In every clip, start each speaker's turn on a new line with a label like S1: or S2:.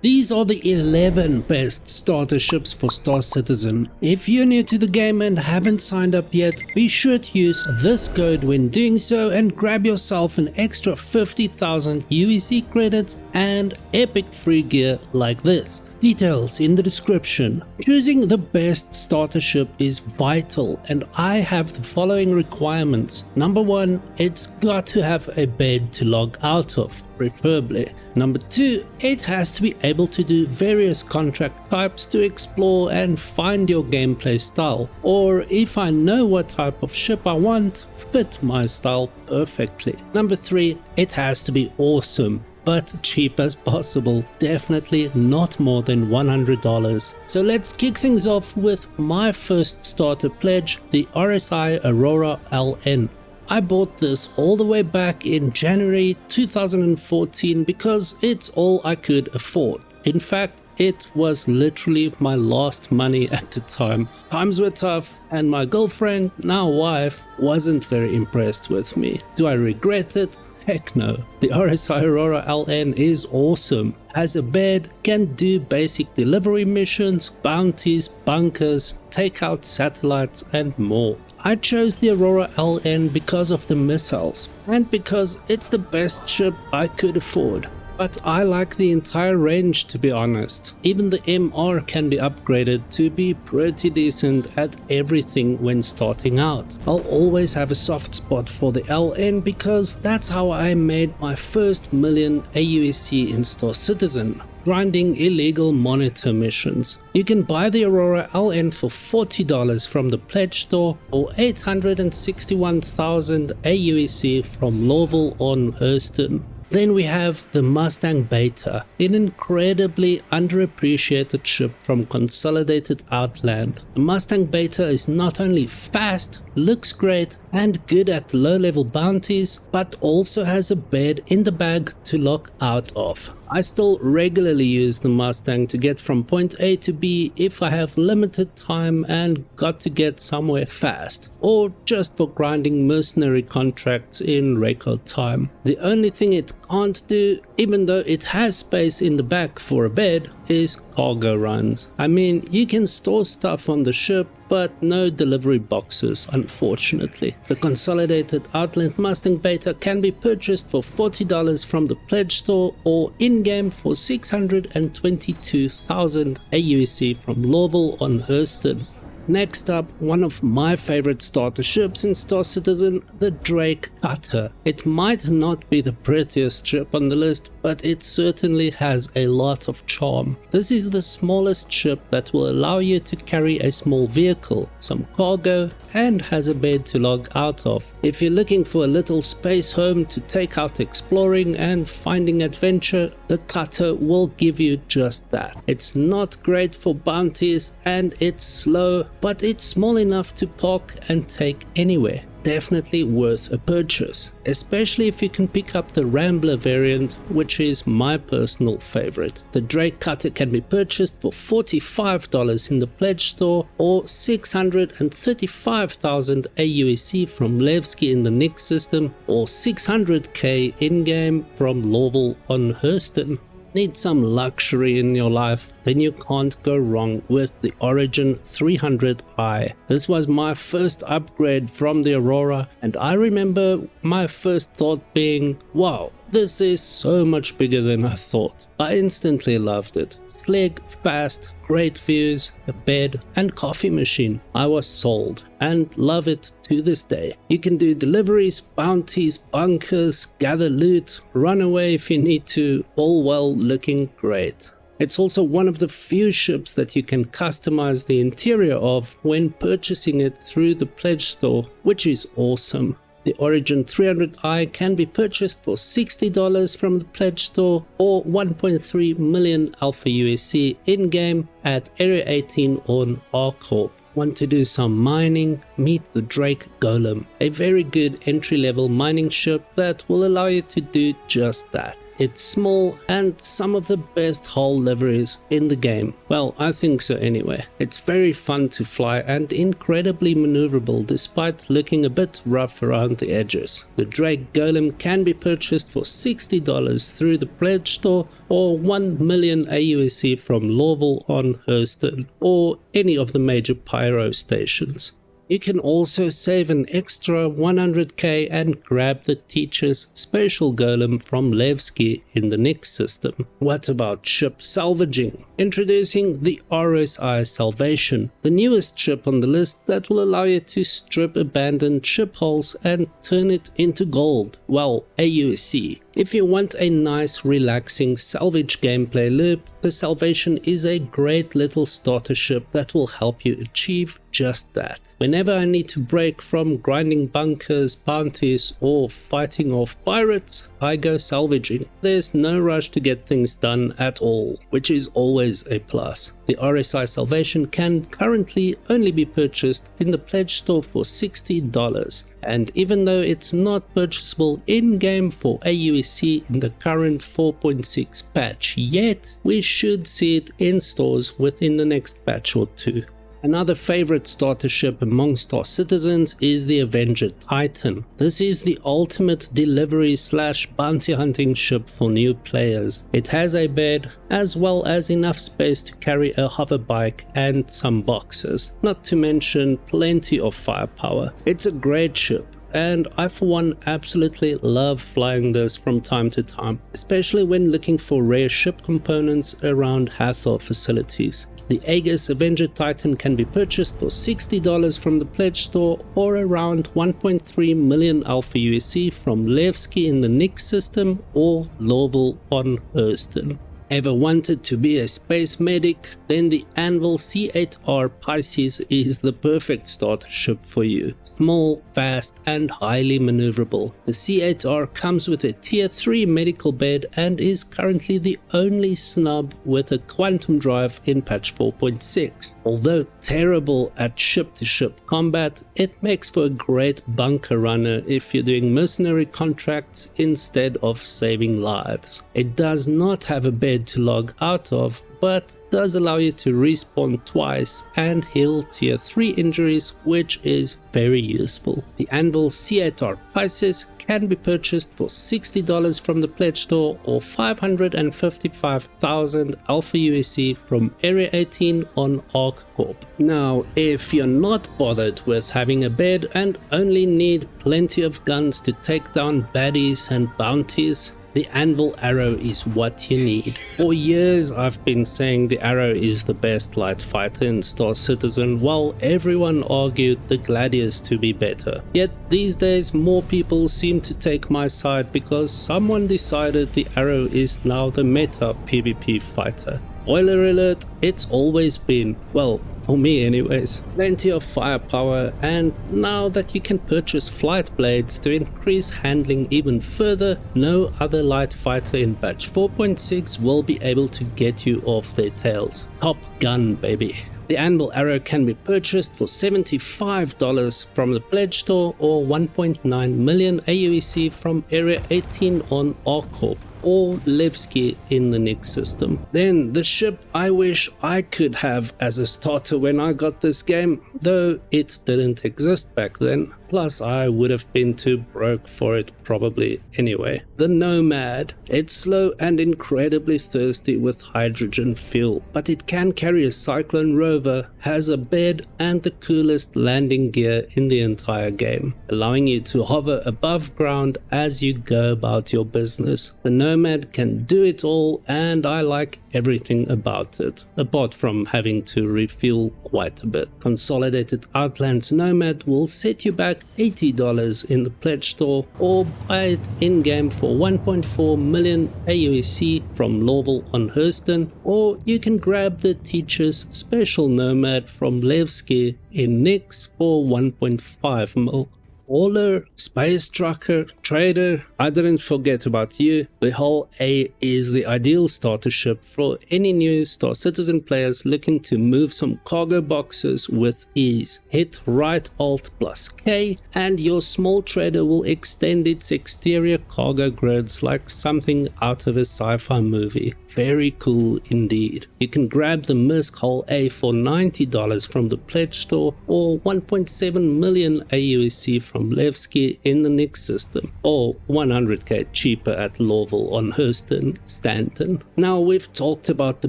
S1: These are the 11 best starter ships for Star Citizen. If you're new to the game and haven't signed up yet, be sure to use this code when doing so and grab yourself an extra 50,000 UEC credits and epic free gear like this. Details in the description. Choosing the best starter ship is vital, and I have the following requirements. Number 1, it's got to have a bed to log out of, preferably. Number 2, it has to be able to do various contract types to explore and find your gameplay style, or if I know what type of ship I want, fit my style perfectly. Number 3, it has to be awesome, but cheap as possible, definitely not more than $100. So let's kick things off with my first starter pledge, the RSI Aurora LN. I bought this all the way back in January 2014 because it's all I could afford. In fact, it was literally my last money at the time. Times were tough and my girlfriend, now wife, wasn't very impressed with me. Do I regret it? Heck no. The RSI Aurora LN is awesome. Has a bed, can do basic delivery missions, bounties, bunkers, take out satellites and more. I chose the Aurora LN because of the missiles and because it's the best ship I could afford. But I like the entire range, to be honest. Even the MR can be upgraded to be pretty decent at everything when starting out. I'll always have a soft spot for the LN because that's how I made my first million AUEC in Star Citizen, grinding illegal monitor missions. You can buy the Aurora LN for $40 from the pledge store or 861,000 AUEC from Lowell on Hurston. Then we have the Mustang Beta, an incredibly underappreciated ship from Consolidated Outland. The Mustang Beta is not only fast, looks great and good at low-level bounties, but also has a bed in the bag to lock out of. I still regularly use the Mustang to get from point A to B if I have limited time and got to get somewhere fast, or just for grinding mercenary contracts in record time. The only thing it can't do, even though it has space in the back for a bed, is cargo runs. I mean, you can store stuff on the ship, but no delivery boxes, unfortunately. The Consolidated Outland Mustang Beta can be purchased for $40 from the pledge store or in-game for 622,000 AUEC from Lowell on Hurston. Next up, one of my favorite starter ships in Star Citizen, the Drake Cutter. It might not be the prettiest ship on the list, but it certainly has a lot of charm. This is the smallest ship that will allow you to carry a small vehicle, some cargo, and has a bed to log out of. If you're looking for a little space home to take out exploring and finding adventure, the Cutter will give you just that. It's not great for bounties and it's slow, but it's small enough to park and take anywhere. Definitely worth a purchase, especially if you can pick up the Rambler variant, which is my personal favorite. The Drake Cutter can be purchased for $45 in the pledge store or 635,000 AUEC from Levski in the Nix system or 600k in-game from Lowell on Hurston. Need some luxury in your life? Then you can't go wrong with the Origin 300i. This was my first upgrade from the Aurora, and I remember my first thought being, wow, this is so much bigger than I thought. I instantly loved it. Slick, fast, great views, a bed and coffee machine. I was sold and love it to this day. You can do deliveries, bounties, bunkers, gather loot, run away if you need to, all while looking great. It's also one of the few ships that you can customize the interior of when purchasing it through the pledge store, which is awesome. The Origin 300i can be purchased for $60 from the pledge store or 1.3 million Alpha UEC in-game at Area 18 on R-Corp. Want to do some mining? Meet the Drake Golem, a very good entry-level mining ship that will allow you to do just that. It's small and some of the best hull liveries in the game. Well, I think so anyway. It's very fun to fly and incredibly maneuverable despite looking a bit rough around the edges. The Drake Golem can be purchased for $60 through the pledge store or 1 million AUSC from Lowell on Hurston or any of the major pyro stations. You can also save an extra 100k and grab the Teacher's Special Golem from Levski in the next system. What about ship salvaging? Introducing the RSI Salvation, the newest ship on the list that will allow you to strip abandoned ship hulls and turn it into gold. Well, AUSC. If you want a nice, relaxing salvage gameplay loop, the Salvation is a great little starter ship that will help you achieve just that. Whenever I need to break from grinding bunkers, bounties, or fighting off pirates, I go salvaging. There's no rush to get things done at all, which is always a plus. The RSI Salvation can currently only be purchased in the pledge store for $60. And even though it's not purchasable in-game for AUSC in the current 4.6 patch yet, we should see it in stores within the next patch or two. Another favorite starter ship amongst our citizens is the Avenger Titan. This is the ultimate delivery / bounty hunting ship for new players. It has a bed as well as enough space to carry a hover bike and some boxes, not to mention plenty of firepower. It's a great ship, and I for one absolutely love flying this from time to time, especially when looking for rare ship components around Hathor facilities. The Aegis Avenger Titan can be purchased for $60 from the pledge store or around 1.3 million Alpha USC from Levski in the Nix system or Lowell on Hurston. Ever wanted to be a space medic? Then the Anvil C8R Pisces is the perfect starter ship for you. Small, fast and highly maneuverable. The C8R comes with a tier 3 medical bed and is currently the only snub with a quantum drive in patch 4.6. Although terrible at ship-to-ship combat, it makes for a great bunker runner if you're doing mercenary contracts instead of saving lives. It does not have a bed to log out of, but does allow you to respawn twice and heal tier 3 injuries, which is very useful. The Anvil C8R Pisces can be purchased for $60 from the pledge store or 555,000 Alpha USC from Area 18 on Arc Corp. Now, if you're not bothered with having a bed and only need plenty of guns to take down baddies and bounties, the Anvil Arrow is what you need. For years I've been saying the Arrow is the best light fighter in Star Citizen, while everyone argued the Gladius to be better. Yet these days more people seem to take my side because someone decided the Arrow is now the meta PvP fighter. Spoiler alert, it's always been, well, for me anyways, plenty of firepower, and now that you can purchase flight blades to increase handling even further, no other light fighter in patch 4.6 will be able to get you off their tails. Top gun, baby. The Anvil Arrow can be purchased for $75 from the pledge store or 1.9 million AUEC from Area 18 on Arc Corp or Levski in the Nix system. Then the ship I wish I could have as a starter when I got this game, though it didn't exist back then, plus I would have been too broke for it probably anyway. The Nomad. It's slow and incredibly thirsty with hydrogen fuel, but it can carry a Cyclone rover, has a bed and the coolest landing gear in the entire game, allowing you to hover above ground as you go about your business. The Nomad can do it all, and I like everything about it, apart from having to refuel quite a bit. Consolidated Outlands Nomad will set you back $80 in the pledge store or buy it in-game for 1.4 million AUEC from Lowell on Hurston, or you can grab the Teacher's Special Nomad from Levski in Nix for 1.5 mil. Baller, Space Trucker, Trader, I didn't forget about you. The Hull-A is the ideal starter ship for any new Star Citizen players looking to move some cargo boxes with ease. Hit right Alt plus K and your small trader will extend its exterior cargo grids like something out of a sci-fi movie. Very cool indeed. You can grab the MISC Hull-A for $90 from the pledge store or 1.7 million AUSC from Levski in the Nix system, or 100k cheaper at Lorville on Hurston, Stanton. Now we've talked about the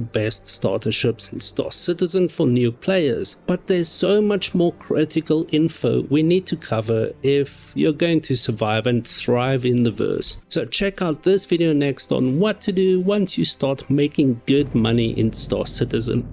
S1: best starter ships in Star Citizen for new players, but there's so much more critical info we need to cover if you're going to survive and thrive in the verse. So check out this video next on what to do once you start making good money in Star Citizen.